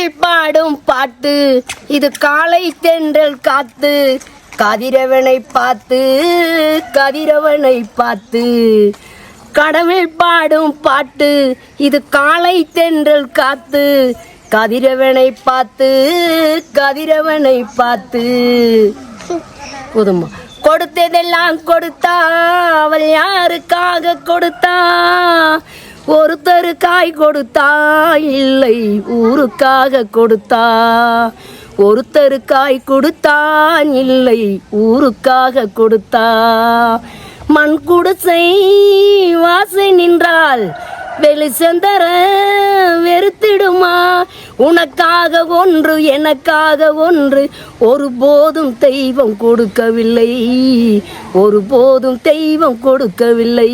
கடவுள் பாடும் பாட்டு இது காலை தென்றல் காத்து கதிரவனை பார்த்து கதிரவனை பார்த்து கடவுள் பாடும் பாட்டு இது காலை தென்றல் காத்து கதிரவனை பார்த்து கதிரவனை பார்த்து போதுமா. கொடுத்ததெல்லாம் கொடுத்தா அவள் யாருக்காக கொடுத்தா ஒருத்தருக்காய் கொடுத்தா இல்லை ஊருக்காக கொடுத்தா ஒருத்தருக்காய் கொடுத்தான் இல்லை ஊருக்காக கொடுத்தா மண் குடிசை வாசை நின்றால் வெளிச்சந்தர வெறுத்திடுமா உனக்காக ஒன்று எனக்காக ஒன்று ஒருபோதும் தெய்வம் கொடுக்கவில்லை ஒருபோதும் தெய்வம் கொடுக்கவில்லை.